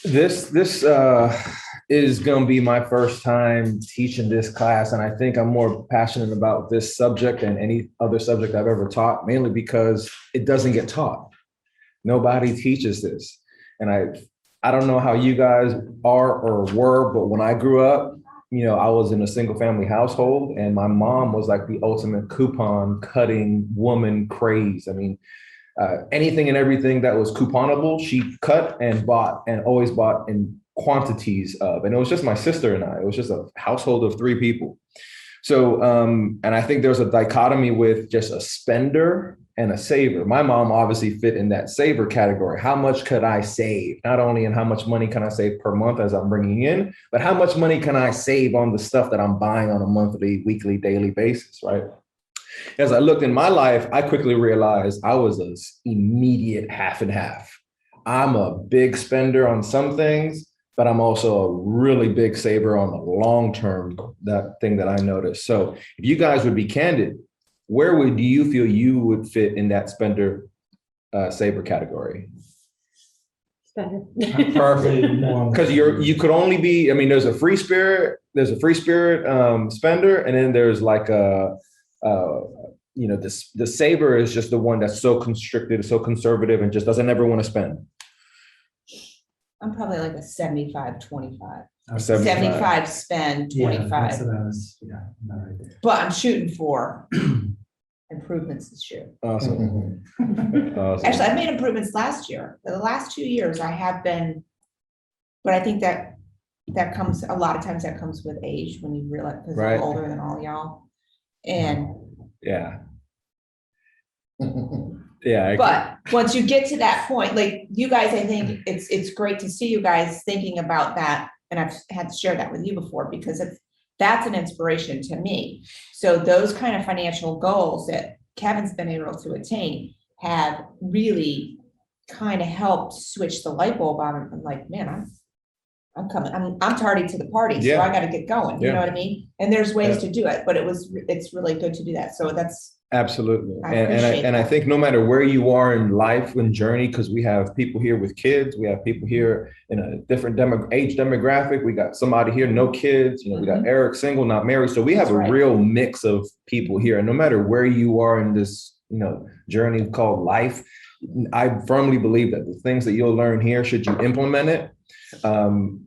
This is going to be my first time teaching this class, and I think I'm more passionate about this subject than any other subject I've ever taught, mainly because it doesn't get taught. Nobody teaches this, and I don't know how you guys are or were, but when I grew up, I was in a single family household, and my mom was like the ultimate coupon cutting woman craze. I mean, anything and everything that was couponable, she cut and bought and always bought in quantities of. And it was just my sister and I. It was just a household of three people. So, and I think there's a dichotomy with just a spender and a saver. My mom obviously fit in that saver category. How much could I save? Not only in how much money can I save per month as I'm bringing in, but how much money can I save on the stuff that I'm buying on a monthly, weekly, daily basis, right? As I looked in my life, I quickly realized I was an immediate half and half. I'm a big spender on some things, but I'm also a really big saver on the long term, that thing that I noticed. So if you guys would be candid, where would you feel you would fit in that spender saver category? Spender. Perfect. Because you could only be, I mean, there's a free spirit spender, and then there's like the saver is just the one that's so constricted, so conservative, and just doesn't ever want to spend. I'm probably like a 75-25. 75 spend, 25. Right there. But I'm shooting for improvements this year. Awesome. Awesome. Actually, I made improvements last year. For the last 2 years, I have been, but I think that comes, a lot of times that comes with age when you realize, because Right. I'm older than all y'all. And Yeah. Yeah. but once you get to that point, like you guys, I think it's great to see you guys thinking about that. And I've had to share that with you before, because that's an inspiration to me. So those kind of financial goals that Kevin's been able to attain have really kind of helped switch the light bulb on. I'm like, man, I'm coming, I'm tardy to the party, so I got to get going. You know what I mean? And there's ways to do it, but it's really good to do that. So that's absolutely. And I think no matter where you are in life and journey, because we have people here with kids, we have people here in a different age demographic. We got somebody here, no kids, we got Eric, single, not married. So we have real mix of people here. And no matter where you are in this, journey called life, I firmly believe that the things that you'll learn here, should you implement it,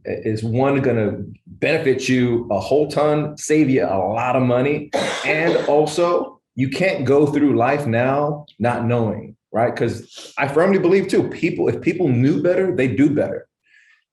is one going to benefit you a whole ton, save you a lot of money. And also, you can't go through life now not knowing, right? Because I firmly believe too, if people knew better, they do better.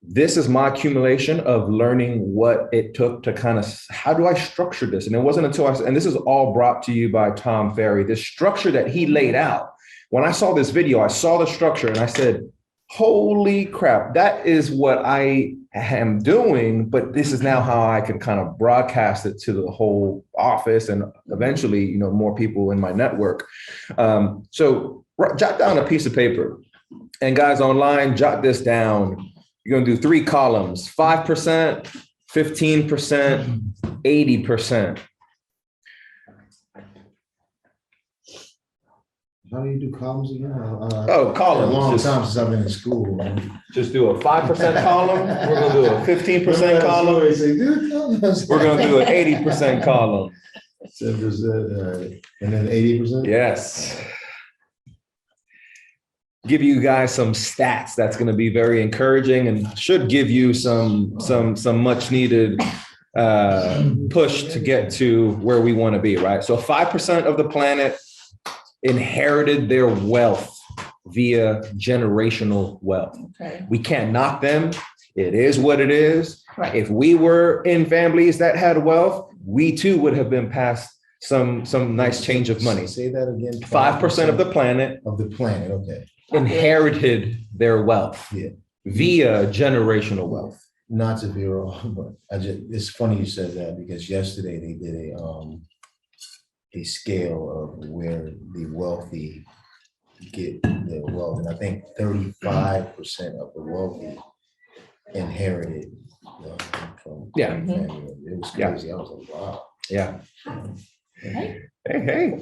This is my accumulation of learning what it took to kind of, how do I structure this? And it wasn't until and this is all brought to you by Tom Ferry, this structure that he laid out. When I saw this video, I saw the structure and I said, holy crap, that is what I am doing, but this is now how I can kind of broadcast it to the whole office and eventually, more people in my network. So jot down a piece of paper, and guys online, jot this down. You're going to do 3 columns, 5%, 15%, 80%. How do you do columns again? Columns. A long time since I've been in school. Just do a 5% column. We're going to do a 15% column. We're going to do an 80% column. 10%, and then 80%? Yes. Give you guys some stats that's going to be very encouraging and should give you some much needed push to get to where we want to be, right? So 5% of the planet inherited their wealth via generational wealth. Okay. We can't knock them. It is what it is. Right. If we were in families that had wealth, we too would have been passed some nice change of money. Say that again. 5% of the planet. Of the planet, okay. Inherited their wealth via generational wealth. Not to Vero, but it's funny you said that, because yesterday they did a scale of where the wealthy get their wealth, and I think 35% of the wealthy inherited from family. It was crazy. I was like, wow. Yeah. Hey. Hey.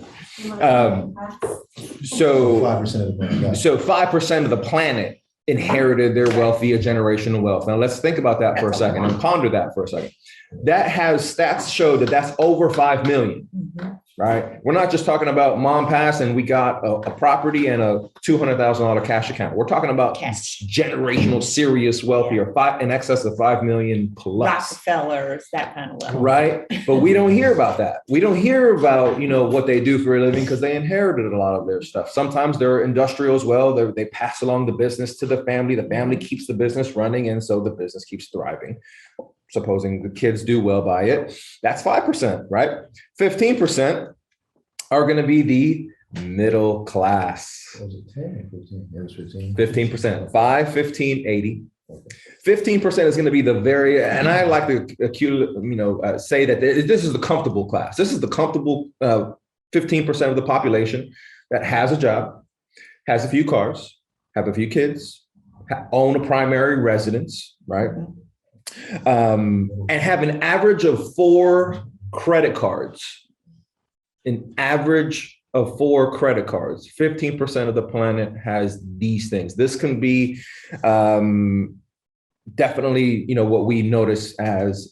So 5% of the planet. So 5% of the planet inherited their wealth via generational wealth. Now let's think about that for a That's a second lot. and ponder that for a second. That has stats show that that's over 5 million, Mhm. right? We're not just talking about mom passed and we got a property and a $200,000 cash account. We're talking about Cash. generational serious wealthy or in excess of 5 million plus. Rockefellers, that kind of level. Right. But we don't hear about that. We don't hear about, what they do for a living because they inherited a lot of their stuff. Sometimes they're industrial as well. They pass along the business to the family. The family keeps the business running. And so the business keeps thriving. Supposing the kids do well by it. That's 5%, right? 15% are going to be the middle class. Was it 10 or 15? It was 15. 15%, 5, 15, 80. 15% is going to be the very, and I like to say that this is the comfortable class. This is the comfortable 15% of the population that has a job, has a few cars, have a few kids, own a primary residence, right? And have an average of 4 credit cards. An average of 4 credit cards. 15% of the planet has these things. This can be definitely, what we notice as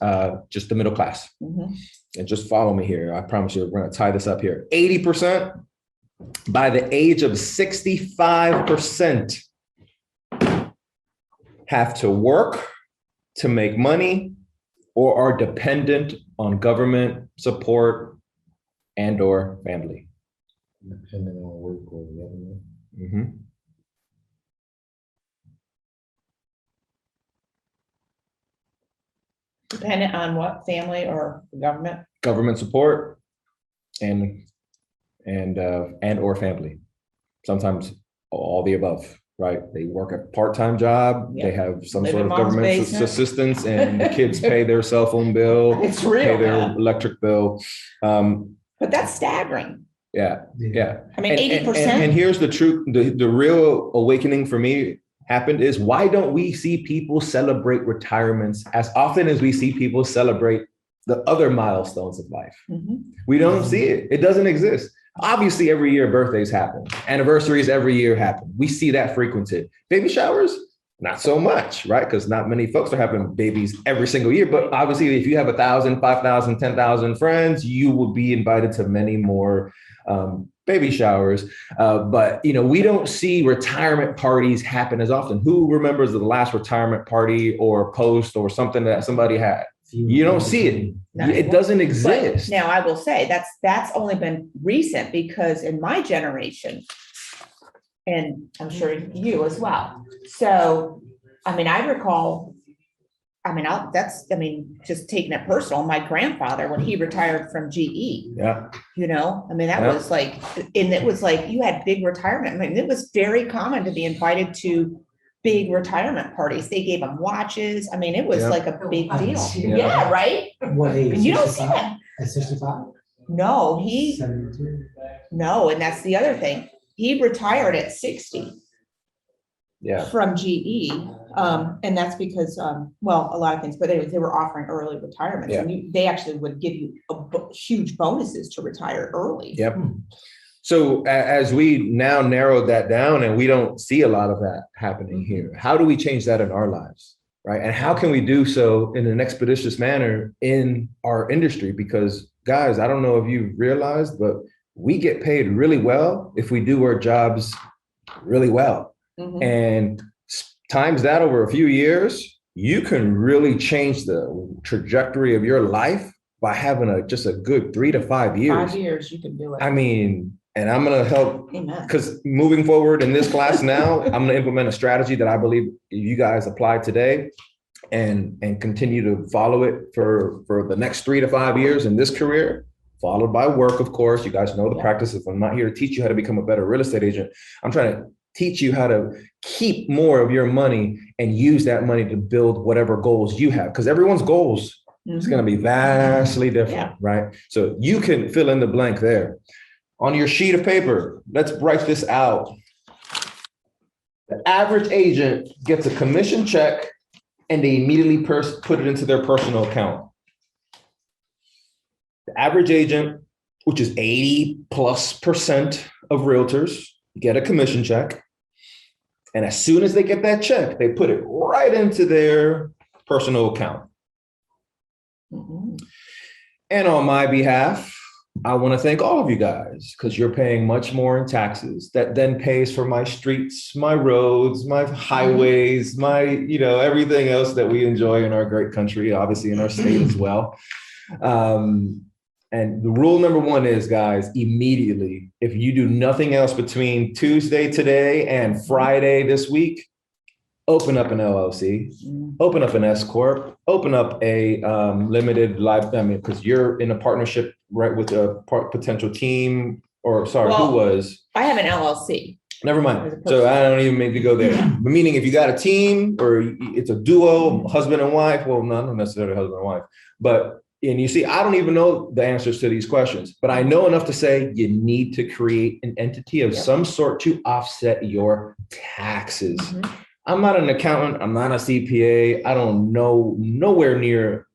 just the middle class. Mhm. And just follow me here. I promise you, we're going to tie this up here. 80% by the age of 65% have to work to make money or are dependent on government support and or family. Depending on work or revenue. Mm-hmm. Dependent on what, family or government? Government support and or family. Sometimes all the above, right? They work a part-time job. Yeah. They have some Live sort in of mom's government basement. assistance, and the kids pay their cell phone bill, It's pay real, their man. electric bill. But that's staggering. Yeah. I mean, And 80%. here's the truth, the real awakening for me happened is, why don't we see people celebrate retirements as often as we see people celebrate the other milestones of life? Mhm. We don't see it. It doesn't exist. Obviously, every year birthdays happen. Anniversaries every year happen. We see that frequented. Baby showers, not so much, right? Because not many folks are having babies every single year. But obviously, if you have 1,000, 5,000, 10,000 friends, you will be invited to many more baby showers. But we don't see retirement parties happen as often. Who remembers the last retirement party or post or something that somebody had? You don't see it. It doesn't exist. But now I will say that's only been recent, because in my generation, and I'm sure you as well. So, I recall, just taking it personal, my grandfather, when he retired from GE, Yeah. that Yeah. was like, and it was like, you had big retirement. It was very common to be invited to big retirement parties. They gave them watches. It was Yeah. like a big deal. Yeah. Yeah, right? What age? And you don't see that. At 65? No, 72? no, and that's the other thing. He retired at 60 Yeah. from GE. And that's because, a lot of things, but anyways, they were offering early retirements, and they actually would give you huge bonuses to retire early. Yep. So as we now narrowed that down, and we don't see a lot of that happening here, how do we change that in our lives, right? And how can we do so in an expeditious manner in our industry? Because guys, I don't know if you realized, but we get paid really well if we do our jobs really well. Mhm. And times that over a few years, you can really change the trajectory of your life by having just a good 3 to 5 years. 5 years, you can do it. And I'm going to help, Amen. because moving forward in this class now, I'm going to implement a strategy that I believe you guys apply today and continue to follow it for the next 3 to 5 years in this career, followed by work, of course. You guys know the practices. I'm not here to teach you how to become a better real estate agent. I'm trying to teach you how to keep more of your money and use that money to build whatever goals you have, because everyone's goals is going to be vastly different, right? So you can fill in the blank there. On your sheet of paper, let's write this out. The average agent gets a commission check and they immediately put it into their personal account. The average agent, which is 80+% of realtors, get a commission check And as soon as they get that check, they put it right into their personal account. Mhm. And on my behalf, I want to thank all of you guys because you're paying much more in taxes that then pays for my streets, my roads, my highways, my, everything else that we enjoy in our great country, obviously in our state as well. And the rule number one is, guys, immediately, if you do nothing else between Tuesday today and Friday this week, open up an LLC, open up an S Corp, open up a limited life, because you're in a partnership, right, with a potential team, or sorry, Well, who was? I have an LLC. Never mind. So I don't even mean to go there. But meaning if you got a team or it's a duo, husband and wife, well, not necessarily husband and wife, but, and you see, I don't even know the answers to these questions, but I know enough to say you need to create an entity of some sort to offset your taxes. I'm not an accountant. I'm not a CPA. I don't know nowhere near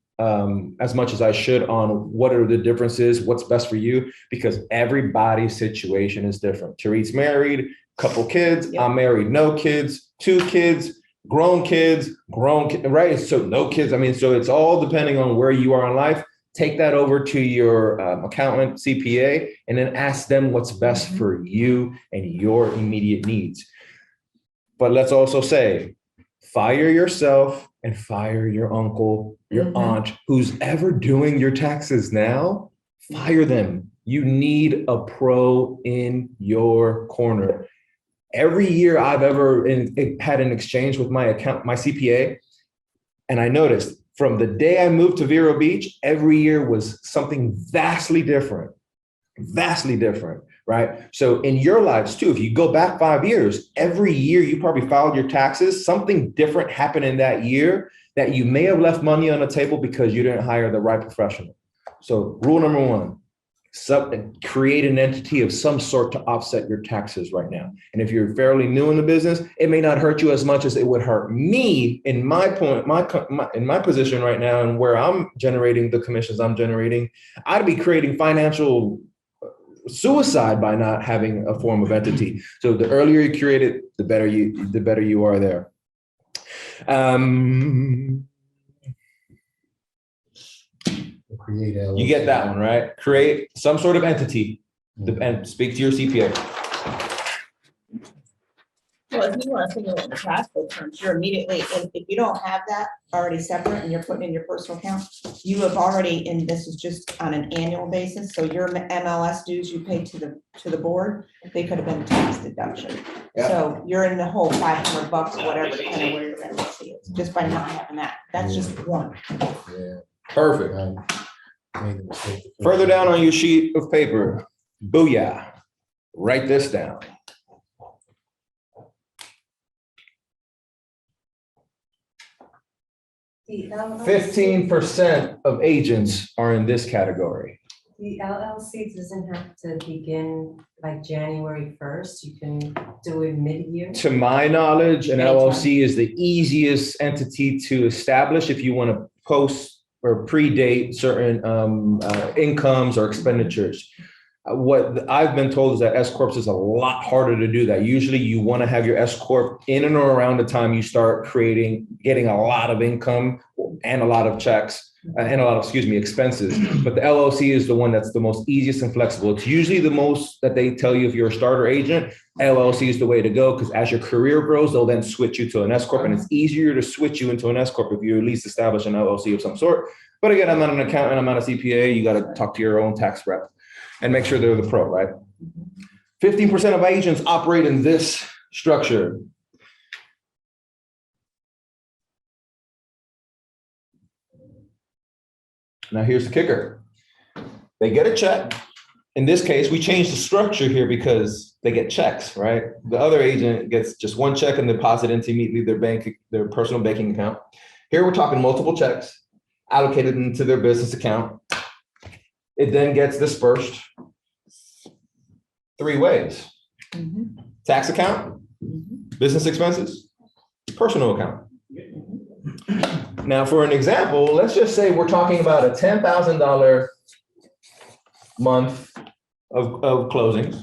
as much as I should on what are the differences, what's best for you, because everybody's situation is different. Tariq's married, couple kids. I'm married, no kids, 2 kids, grown kids, right? So no kids. I mean, so it's all depending on where you are in life. Take that over to your accountant, CPA, and then ask them what's best for you and your immediate needs. But let's also say, fire yourself and fire your uncle, your aunt, who's ever doing your taxes now, fire them. You need a pro in your corner. Every year I've ever had an exchange with my CPA, and I noticed from the day I moved to Vero Beach, every year was something vastly different, right? So in your lives too, if you go back 5 years, every year you probably filed your taxes, something different happened in that year that you may have left money on the table because you didn't hire the right professional. So rule number one, create an entity of some sort to offset your taxes right now. And if you're fairly new in the business, it may not hurt you as much as it would hurt me in my position right now, and where I'm generating the commissions I'm generating. I'd be creating financial suicide by not having a form of entity. So the earlier you create it, the better you are there. You get that one, right? Create some sort of entity and speak to your CPA. Well, if you want to think of it in cash flow terms, you're immediately, if you don't have that already separate and you're putting in your personal account, you have already, and this is just on an annual basis, so your MLS dues you pay to the board, they could have been tax deduction. Yeah. So you're in the whole $500 or whatever, depending on where your LLC is, just by not having that. That's just one. Yeah. Perfect. I made the mistake. Further down on your sheet of paper, booyah, write this down. The LLC 15% of agents are in this category. The LLC doesn't have to begin like January 1st. You can do it mid-year. To my knowledge, an LLC is the easiest entity to establish if you want to post or predate certain incomes or expenditures. What I've been told is that S Corps is a lot harder to do that. Usually you want to have your S Corp in and around the time you start getting a lot of income and a lot of checks and a lot of, expenses. But the LLC is the one that's the most easiest and flexible. It's usually the most that they tell you if you're a starter agent, LLC is the way to go, because as your career grows, they'll then switch you to an S Corp, and it's easier to switch you into an S Corp if you at least establish an LLC of some sort. But again, I'm not an accountant, I'm not a CPA. You got to talk to your own tax rep and make sure they're the pro, right? 15% of agents operate in this structure. Now here's the kicker. They get a check. In this case, we changed the structure here because they get checks, right? The other agent gets just one check and deposit into immediately their personal banking account. Here we're talking multiple checks allocated into their business account. It then gets dispersed 3 ways. Tax account, business expenses, personal account. Now, for an example, let's just say we're talking about a $10,000 month of closings.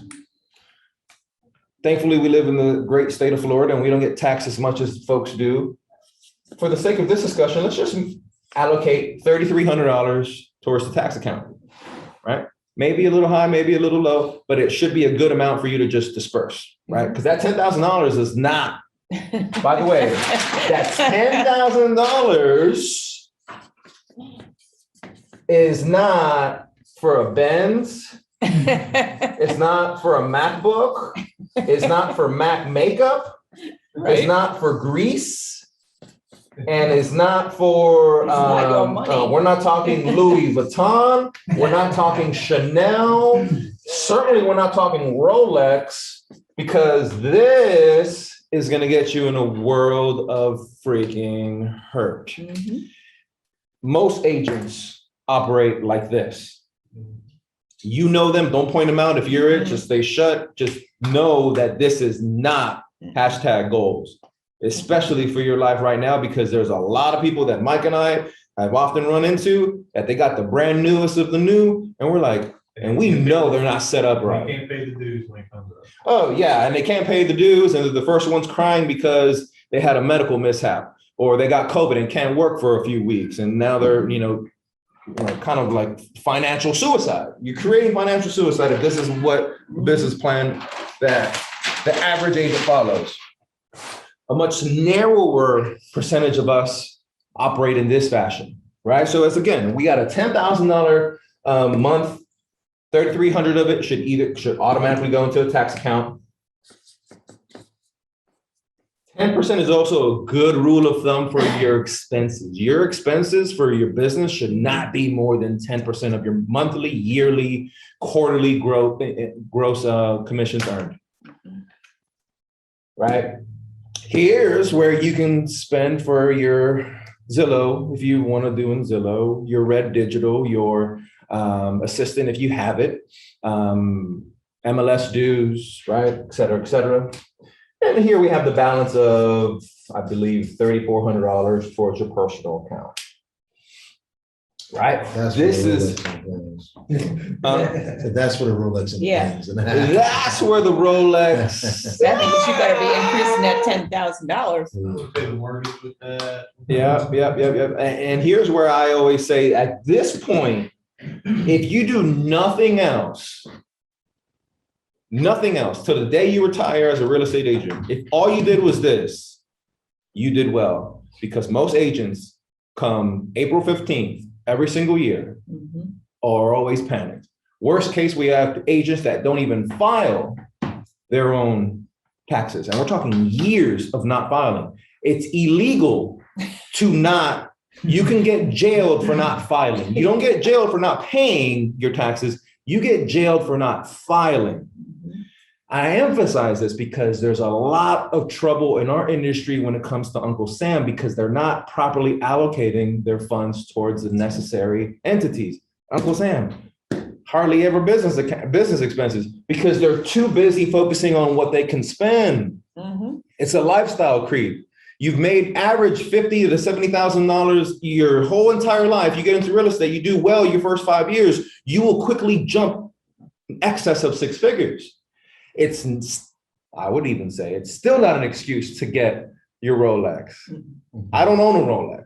Thankfully, we live in the great state of Florida and we don't get taxed as much as folks do. For the sake of this discussion, let's just allocate $3,300 towards the tax account, right? Maybe a little high, maybe a little low, but it should be a good amount for you to just disperse, right? Because that $10,000 is not, by the way, that $10,000 is not for a Benz. It's not for a MacBook. It's not for Mac makeup. It's not for grease. And it's not for, we're not talking Louis Vuitton. We're not talking Chanel. Certainly, we're not talking Rolex, because this is going to get you in a world of freaking hurt. Mm-hmm. Most agents operate like this. You know them, don't point them out. If you're it, just stay shut. Just know that this is not hashtag goals, especially for your life right now, because there's a lot of people that Mike and I have often run into that they got the brand newest of the new, and we're like, and we know they're not set up right. They can't pay the dues when it comes up. Oh yeah, and they can't pay the dues, and they're the first ones crying because they had a medical mishap or they got COVID and can't work for a few weeks, and now they're kind of like financial suicide. You're creating financial suicide if this is what business plan that the average agent follows. A much narrower percentage of us operate in this fashion, right? So it's, again, we got a $10,000 month, 3,300 of it should automatically go into a tax account. 10% is also a good rule of thumb for your expenses. Your expenses for your business should not be more than 10% of your monthly, yearly, quarterly gross commissions earned. Right? Here's where you can spend for your Zillow, if you want to do in Zillow, your Red Digital, your assistant, if you have it, MLS dues, right, et cetera, et cetera. And here we have the balance of, I believe, $3,400 towards your personal account. Right? That's this where is that's where the Rolex and Yeah. that's where the Rolex. That means you better be increasing that $10,000. Pay the mortgage with that. Yeah. And here's where I always say, at this point, if you do nothing else till the day you retire as a real estate agent, if all you did was this, you did well, because most agents come April 15th every single year are always panicked. Worst case, we have agents that don't even file their own taxes. And we're talking years of not filing. It's illegal to not, you can get jailed for not filing. You don't get jailed for not paying your taxes. You get jailed for not filing. I emphasize this because there's a lot of trouble in our industry when it comes to Uncle Sam, because they're not properly allocating their funds towards the necessary entities. Uncle Sam, hardly ever business expenses, because they're too busy focusing on what they can spend. It's a lifestyle creep. You've made average $50,000 to $70,000 your whole entire life. You get into real estate, you do well your first 5 years, you will quickly jump in excess of six figures. I would even say it's still not an excuse to get your Rolex. I don't own a Rolex,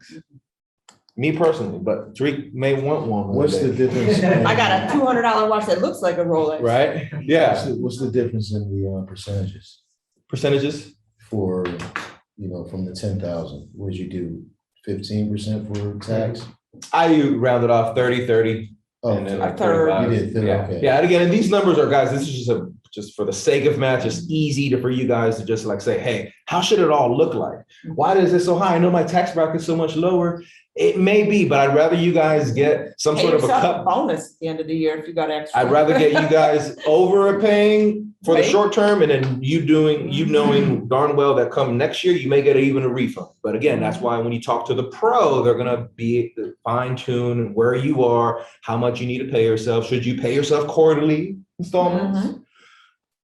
me personally, but Tariq may want one. What's the difference? I got a $200 watch that looks like a Rolex. Right? Yeah. What's the difference in the percentages Percentages? for, from the 10,000? What did you do? 15% for tax? I rounded off 30. Oh, And then A like third. 35. You did, Yeah. okay. Yeah. And again, and these numbers are, guys, this is just for the sake of math, just easy for you guys to just like say, hey, how should it all look like? Why is this so high? I know my tax bracket is so much lower. It may be, but I'd rather you guys get some Pay sort of a yourself cut. bonus at the end of the year if you got extra. I'd rather get you guys overpaying for the Right. short term, and then you knowing darn well that come next year, you may get even a refund. But again, that's why when you talk to the pro, they're going to be fine tune where you are, how much you need to pay yourself. Should you pay yourself quarterly installments?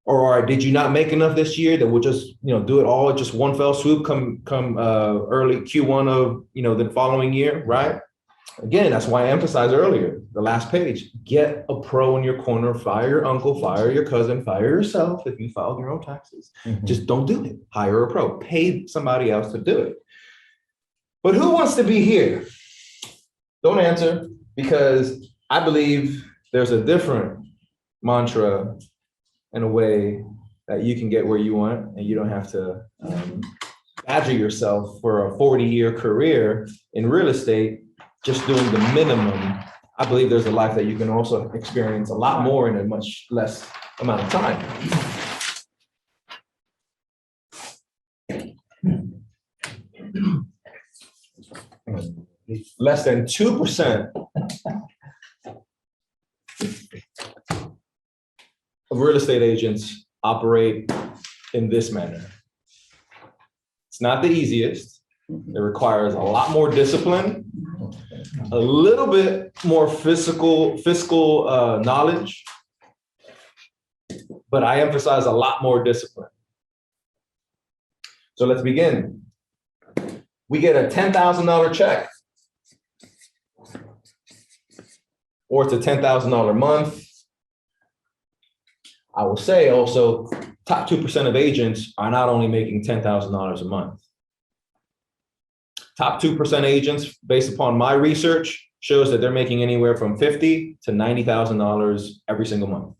Or did you not make enough this year that we'll just, do it all at just one fell swoop come early Q1 of, the following year, right? Again, that's why I emphasized earlier, the last page, get a pro in your corner, fire your uncle, fire your cousin, fire yourself if you filed your own taxes. Just don't do it. Hire a pro, pay somebody else to do it. But who wants to be here? Don't answer, because I believe there's a different mantra and a way that you can get where you want, and you don't have to badger yourself for a 40-year career in real estate, just doing the minimum. I believe there's a life that you can also experience a lot more in a much less amount of time. Less than 2% of real estate agents operate in this manner. It's not the easiest. It requires a lot more discipline, a little bit more fiscal knowledge, but I emphasize a lot more discipline. So let's begin. We get a $10,000 check, or it's a $10,000 month. I will say also, top 2% of agents are not only making $10,000 a month. Top 2% agents, based upon my research, shows that they're making anywhere from $50,000 to $90,000 every single month.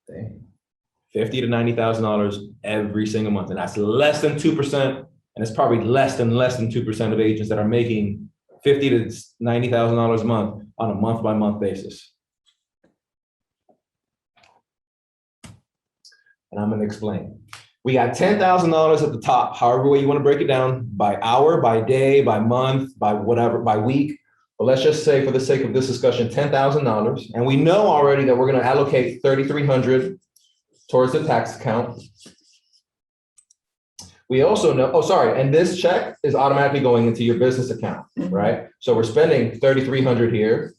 $50,000 to $90,000 every single month. And that's less than 2%. And it's probably less than 2% of agents that are making $50,000 to $90,000 a month on a month-by-month basis. And I'm going to explain. We got $10,000 at the top, however way you want to break it down, by hour, by day, by month, by whatever, by week. But let's just say, for the sake of this discussion, $10,000. And we know already that we're going to allocate $3,300 towards the tax account. We also know, and this check is automatically going into your business account, right? So we're spending $3,300 here.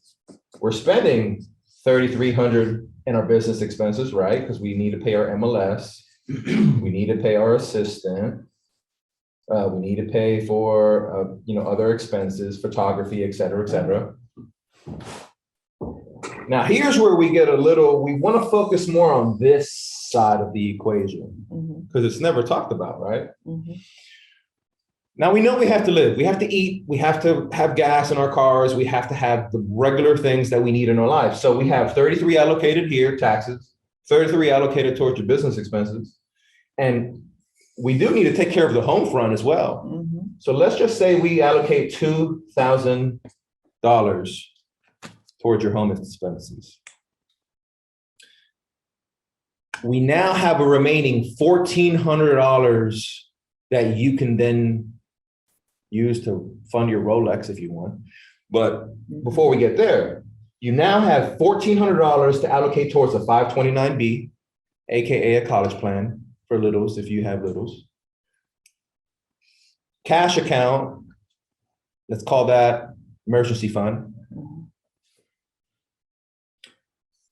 We're spending $3,300 in our business expenses, right? Because we need to pay our MLS. We need to pay our assistant. We need to pay for, other expenses, photography, et cetera, et cetera. Now, here's where we want to focus more on this side of the equation, because it's never talked about, right? Now, we know we have to live, we have to eat, we have to have gas in our cars, we have to have the regular things that we need in our lives. So we have 33 allocated here, taxes, 33 allocated towards your business expenses. And we do need to take care of the home front as well. So let's just say we allocate $2,000 towards your home expenses. We now have a remaining $1,400 that you can then use to fund your Rolex if you want. But before we get there, you now have $1,400 to allocate towards a 529B, AKA a college plan for littles if you have littles. Cash account, let's call that emergency fund.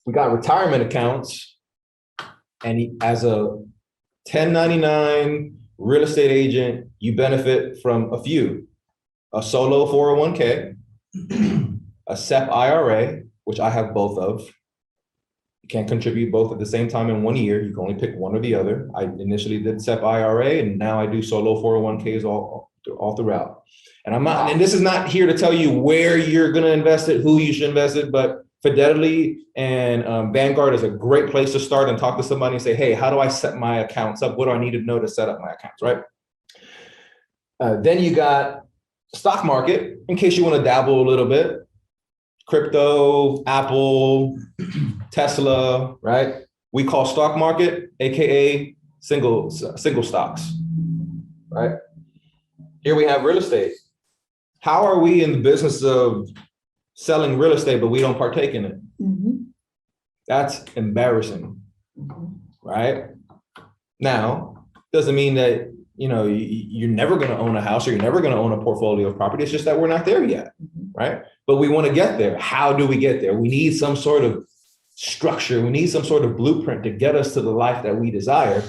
We got retirement accounts, and as a 1099 real estate agent, you benefit from a few: a solo 401k, a SEP IRA, which I have both of. You can't contribute both at the same time in 1 year. You can only pick one or the other. I initially did SEP IRA, and now I do solo 401ks all throughout. And and this is not here to tell you where you're going to invest it, who you should invest it, but Fidelity and Vanguard is a great place to start and talk to somebody and say, hey, how do I set my accounts up? What do I need to know to set up my accounts, right? Then you got stock market, in case you want to dabble a little bit. Crypto, Apple, Tesla, right? We call stock market, AKA single stocks, right? Here we have real estate. How are we in the business of selling real estate, but we don't partake in it? That's embarrassing, right? Now, doesn't mean that, you're never going to own a house or you're never going to own a portfolio of property. It's just that we're not there yet, right? But we want to get there. How do we get there? We need some sort of structure. We need some sort of blueprint to get us to the life that we desire,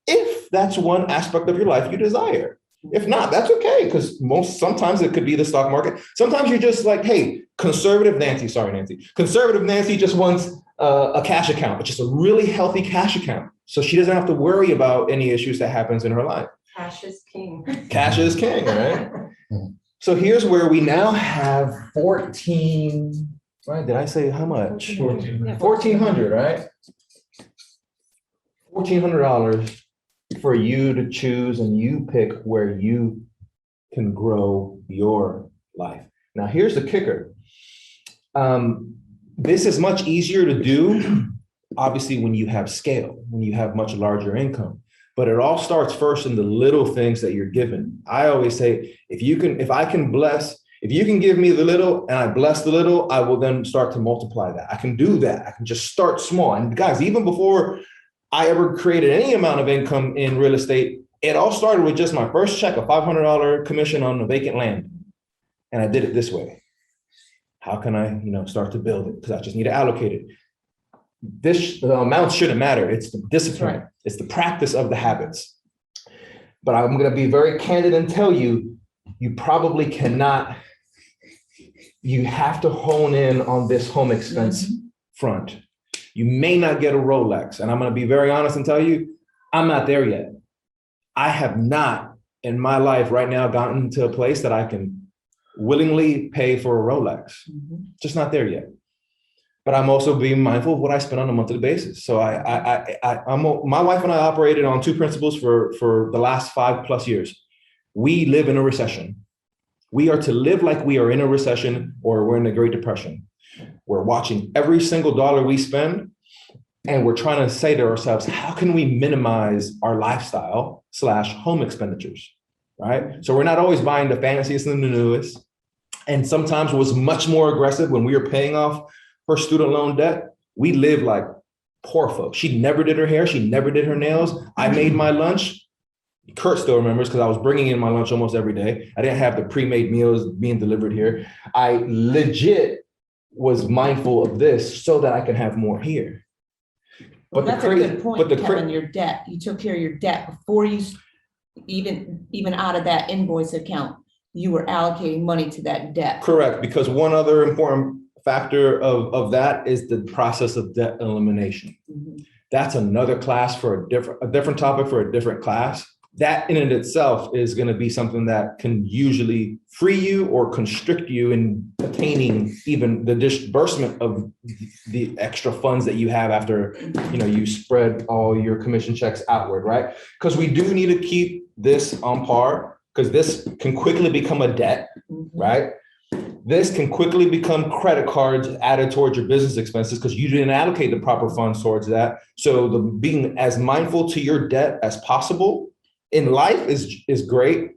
if that's one aspect of your life you desire. If not, that's okay, because sometimes it could be the stock market. Sometimes you're just like, hey, conservative Nancy just wants a cash account, but just a really healthy cash account. So she doesn't have to worry about any issues that happens in her life. Cash is king. Cash is king, right? So here's where we now have 14, right? Did I say how much? 1,400, right? $1,400 for you to choose, and you pick where you can grow your life. Now, here's the kicker. This is much easier to do, obviously, when you have scale, when you have much larger income. But it all starts first in the little things that you're given. I always say, if you can give me the little and I bless the little, I will then start to multiply that. I can do that. I can just start small. And guys, even before I ever created any amount of income in real estate, it all started with just my first check, a $500 commission on the vacant land. And I did it this way. How can I, start to build it? Because I just need to allocate it. The amount shouldn't matter. It's the discipline. Right. It's the practice of the habits. But I'm going to be very candid and tell you, you probably cannot, you have to hone in on this home expense front. You may not get a Rolex. And I'm going to be very honest and tell you, I'm not there yet. I have not in my life right now gotten to a place that I can willingly pay for a Rolex. Just not there yet. But I'm also being mindful of what I spend on a monthly basis. So my wife and I operated on two principles for the last 5+ years. We live in a recession. We are to live like we are in a recession or we're in the Great Depression. We're watching every single dollar we spend, and we're trying to say to ourselves, how can we minimize our lifestyle / home expenditures, right? So we're not always buying the fanciest and the newest. And sometimes it was much more aggressive when we were paying off her student loan debt. We lived like poor folks. She never did her hair. She never did her nails. I made my lunch. Kurt still remembers because I was bringing in my lunch almost every day. I didn't have the pre-made meals being delivered here. I legit was mindful of this so that I can have more here. But that's a good point, Kevin, your debt. You took care of your debt before you even out of that invoice account, you were allocating money to that debt. Correct, because one other important factor of that is the process of debt elimination. That's another class for a different topic for a different class. That in and itself is going to be something that can usually free you or constrict you in attaining even the disbursement of the extra funds that you have after, you spread all your commission checks outward, right? Because we do need to keep this on par, because this can quickly become a debt, right? This can quickly become credit cards added towards your business expenses because you didn't allocate the proper funds towards that. So being as mindful to your debt as possible in life is great.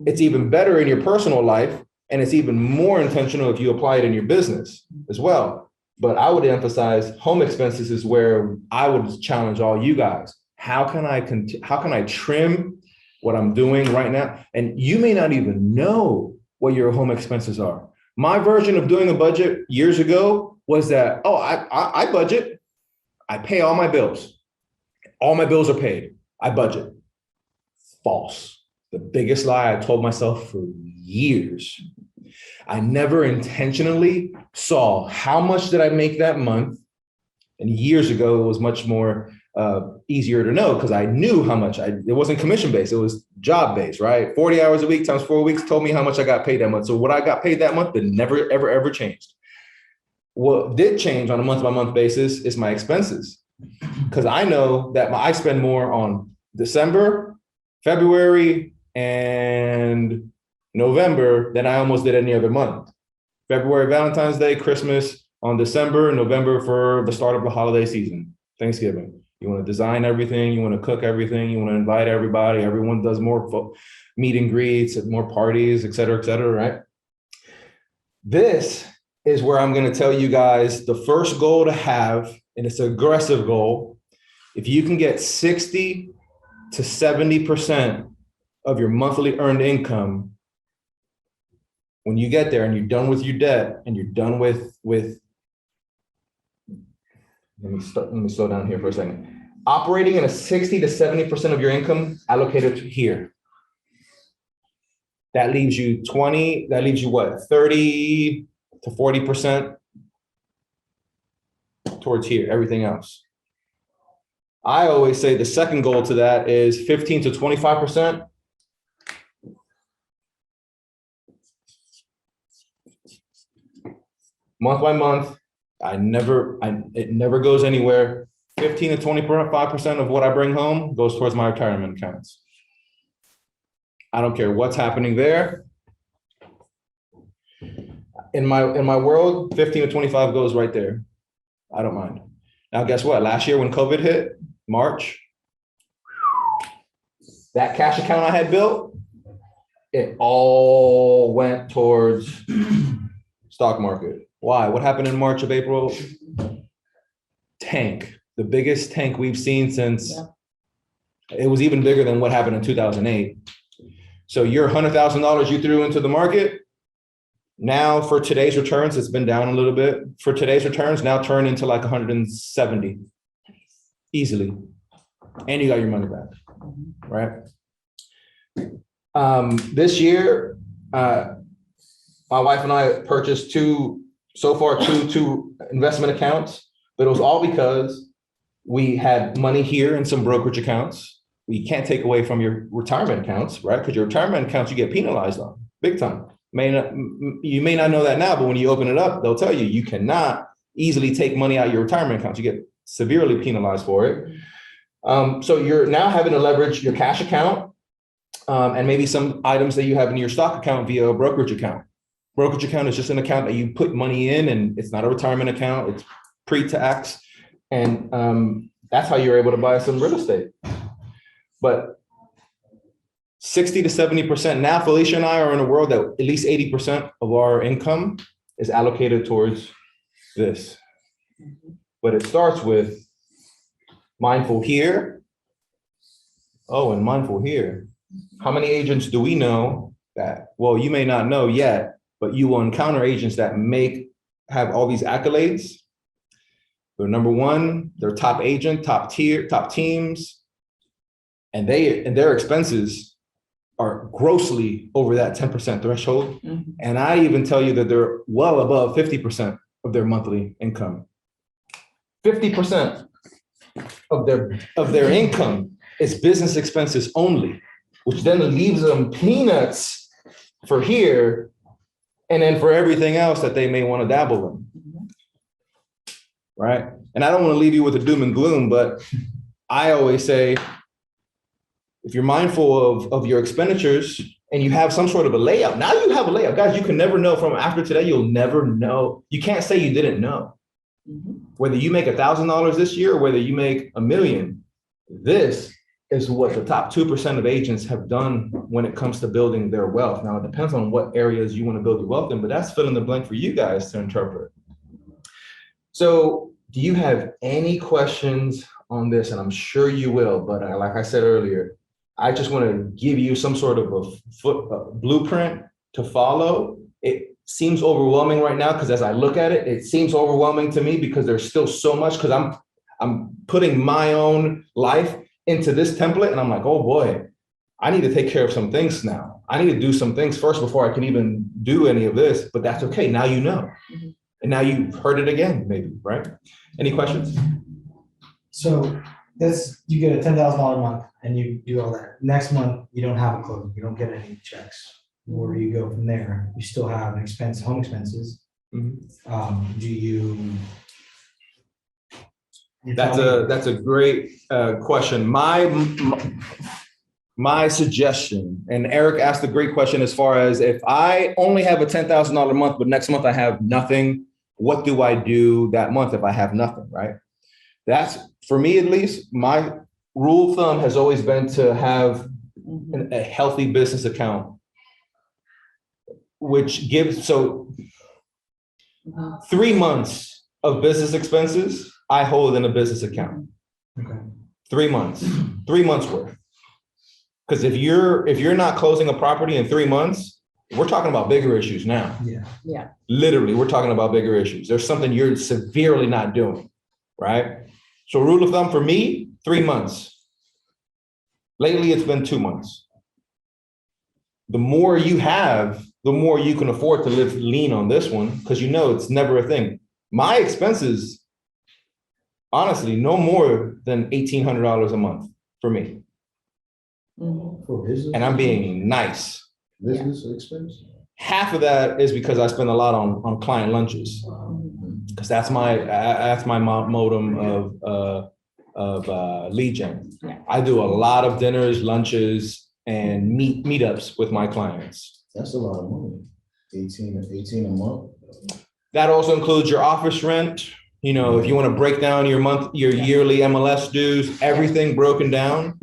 It's even better in your personal life, and it's even more intentional if you apply it in your business as well. But I would emphasize home expenses is where I would challenge all you guys. How can I trim what I'm doing right now? And you may not even know what your home expenses are. My version of doing a budget years ago was that, I budget, I pay all my bills. All my bills are paid. I budget. False. The biggest lie I told myself for years. I never intentionally saw how much did I make that month. And years ago, it was much more easier to know because I knew how much it wasn't commission based. It was job based, right? 40 hours a week times 4 weeks told me how much I got paid that month. So what I got paid that month, that never, ever, ever changed. What did change on a month by month basis is my expenses. Because I know that I spend more on December, February, and November than I almost did any other month. February, Valentine's Day, Christmas, on December, November for the start of the holiday season, Thanksgiving. You want to design everything, you want to cook everything, you want to invite everybody, everyone does more meet and greets, more parties, et cetera, right? This is where I'm going to tell you guys the first goal to have, and it's an aggressive goal. If you can get 60 to 70% of your monthly earned income, when you get there and you're done with your debt and you're done with let me slow down here for a second. Operating in a 60 to 70% of your income allocated to here. That leaves you 20, that leaves you what, 30 to 40% towards here, everything else. I always say the second goal to that is 15 to 25%. Month by month, it never goes anywhere. 15 to 25% of what I bring home goes towards my retirement accounts. I don't care what's happening there. In my world, 15 to 25 goes right there. I don't mind. Now, guess what? Last year when COVID hit, March, that cash account I had built, it all went towards stock market. Why? What happened in March of April? Tank, the biggest tank we've seen since, it was even bigger than what happened in 2008. So your $100,000 you threw into the market, now for today's returns, it's been down a little bit. For today's returns, now turn into like 170 easily. And you got your money back, right? This year, my wife and I purchased two investment accounts, but it was all because we had money here in some brokerage accounts. We can't take away from your retirement accounts, right? Because your retirement accounts you get penalized on big time. You may not know that now, but when you open it up, they'll tell you you cannot easily take money out of your retirement accounts. You get severely penalized for it. So you're now having to leverage your cash account and maybe some items that you have in your stock account via a brokerage account. Brokerage account is just an account that you put money in, and it's not a retirement account. It's pre-tax, and that's how you're able to buy some real estate. But 60 to 70% now, Felicia and I are in a world that at least 80% of our income is allocated towards this. But it starts with mindful here. Oh, and mindful here. How many agents do we know that, well, you may not know yet, but you will encounter agents that have all these accolades. They're number one, they're top agent, top tier, top teams, and their expenses are grossly over that 10% threshold. Mm-hmm. And I even tell you that they're well above 50% of their monthly income. 50% of their income is business expenses only, which then leaves them peanuts for here, and then for everything else that they may want to dabble in. Right? And I don't want to leave you with a doom and gloom, but I always say, if you're mindful of your expenditures and you have some sort of a layout, now you have a layout. Guys, you can never know from after today, you'll never know. You can't say you didn't know. Mm-hmm. Whether you make $1,000 this year or whether you make $1 million, this is what the top 2% of agents have done when it comes to building their wealth. Now, it depends on what areas you want to build your wealth in, but that's fill in the blank for you guys to interpret. So do you have any questions on this? And I'm sure you will, but like I said earlier, I just want to give you some sort of a blueprint to follow. It seems overwhelming right now because as I look at it, it seems overwhelming to me because there's still so much, because I'm putting my own life into this template and I'm like, oh boy, I need to take care of some things now. I need to do some things first before I can even do any of this, but that's okay. Now you know. Mm-hmm. And now you've heard it again, maybe, right? Any questions? So you get a $10,000 a month and you do all that. Next month, you don't have a closing, you don't get any checks. Where you go from there? You still have home expenses. Mm-hmm. Do you? That's a great question. My suggestion, and Eric asked a great question as far as if I only have a $10,000 a month, but next month I have nothing, what do I do that month if I have nothing, right? That's, for me at least, my rule of thumb has always been to have a healthy business account, which gives, 3 months of business expenses, I hold in a business account. Okay. 3 months worth. Because if you're not closing a property in 3 months, we're talking about bigger issues now. Yeah. Literally, we're talking about bigger issues. There's something you're severely not doing, right? So rule of thumb for me, 3 months. Lately, it's been 2 months. the more you have, the more you can afford to live lean on this one, because you know it's never a thing. My expenses, honestly, no more than $1,800 a month for me. Mhm. For business. And I'm being nice. Business expense? Half of that is because I spend a lot on client lunches, because that's my modem of lead gen. Yeah. I do a lot of dinners, lunches, and meetups with my clients. That's a lot of money. 18 a month. That also includes your office rent. You know, if you want to break down your yearly MLS dues, everything broken down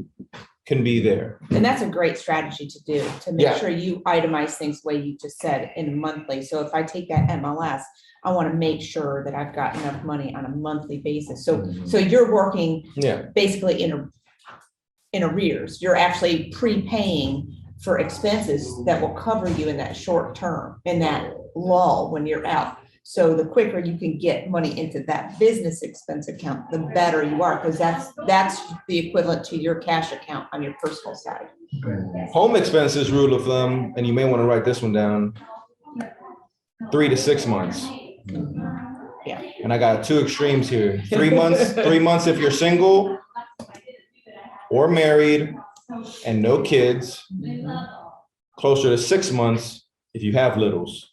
can be there. And that's a great strategy to do, to make Yeah. sure you itemize things the way you just said in monthly. So if I take that MLS, I want to make sure that I've got enough money on a monthly basis. So you're working Yeah. basically in arrears. You're actually prepaying for expenses that will cover you in that short term, in that lull when you're out. So the quicker you can get money into that business expense account, the better you are, because that's the equivalent to your cash account on your personal side. Home expenses rule of thumb, and you may want to write this one down, 3 to 6 months. Yeah. And I got two extremes here. 3 months, 3 months if you're single or married and no kids. Closer to 6 months if you have littles,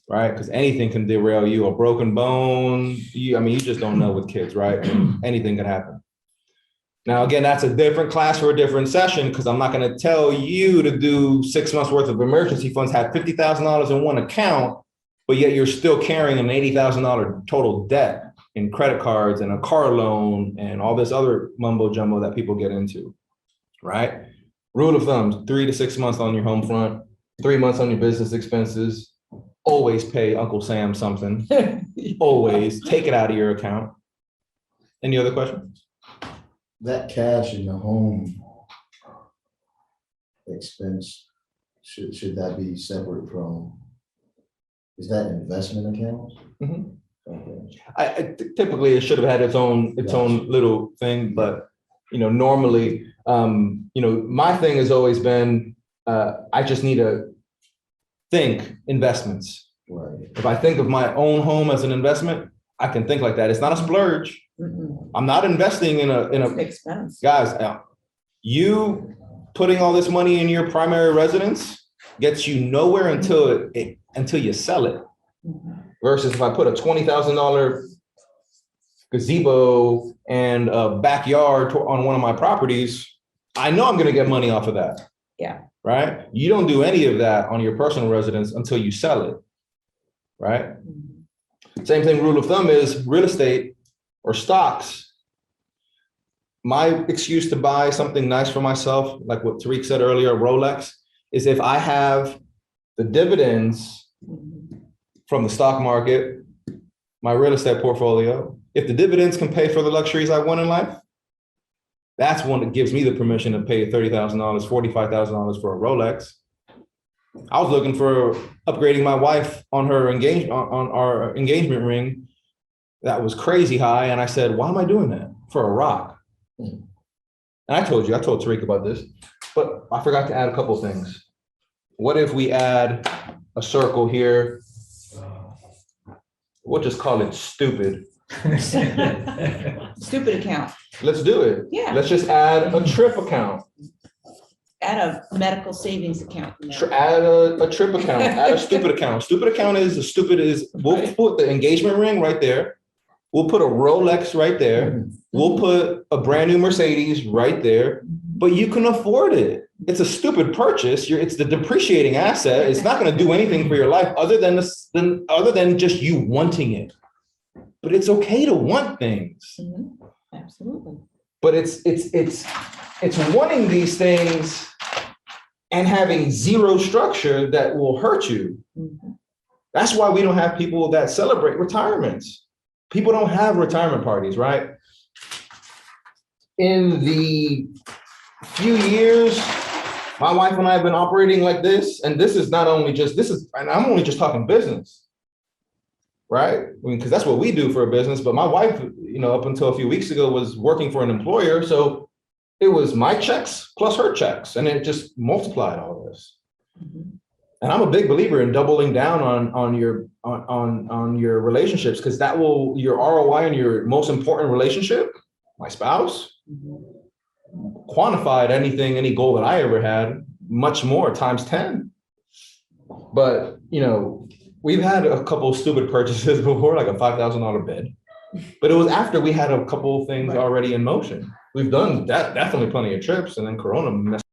right? Because anything can derail you. A broken bone, you just don't know with kids, right? And anything can happen. Now, again, that's a different class for a different session, because I'm not going to tell you to do 6 months worth of emergency funds, have $50,000 in one account, but yet you're still carrying an $80,000 total debt in credit cards and a car loan and all this other mumbo jumbo that people get into, right? Rule of thumb, 3 to 6 months on your home front, 3 months on your business expenses. Always pay Uncle Sam something. Always take it out of your account. Any other questions? That cash in the home expense, should that be separate from, is that investment account? Mhm. Okay. Typically it should have had its own little thing, but normally, my thing has always been, I just need to think investments. Right. If I think of my own home as an investment, I can think like that. It's not a splurge. I'm not investing in a Expense. guys. You putting all this money in your primary residence gets you nowhere until you sell it. Versus if I put a $20,000 gazebo and a backyard on one of my properties, I know I'm going to get money off of that. Yeah. Right. You don't do any of that on your personal residence until you sell it. Right. Same thing. Rule of thumb is real estate or stocks. My excuse to buy something nice for myself, like what Tariq said earlier, Rolex, is if I have the dividends from the stock market, my real estate portfolio, if the dividends can pay for the luxuries I want in life, that's one that gives me the permission to pay $30,000, $45,000 for a Rolex. I was looking for upgrading my wife on our engagement ring. That was crazy high. And I said, why am I doing that? For a rock. And I told Tariq about this, but I forgot to add a couple things. What if we add a circle here? We'll just call it stupid. Stupid account. Let's do it. Yeah. Let's just add a trip account. Add a medical savings account. in there. Add a trip account, add a stupid account. Stupid account we'll put the engagement ring right there. We'll put a Rolex right there. We'll put a brand new Mercedes right there, but you can afford it. It's a stupid purchase. It's the depreciating asset. It's not going to do anything for your life other than just you wanting it. But it's okay to want things. Absolutely. But it's wanting these things and having zero structure that will hurt you. That's why we don't have people that celebrate retirements. People don't have retirement parties, right? In the few years, my wife and I have been operating like this, and and I'm only just talking business, right? Because that's what we do for a business. But my wife, up until a few weeks ago, was working for an employer. So it was my checks plus her checks, and it just multiplied all this. And I'm a big believer in doubling down on your relationships, because that will, your ROI in your most important relationship, my spouse, quantified anything, any goal that I ever had, much more times 10. But, you know, we've had a couple of stupid purchases before, like a $5,000 bed, but it was after we had a couple of things already in motion. We've done that, definitely plenty of trips, and then Corona messed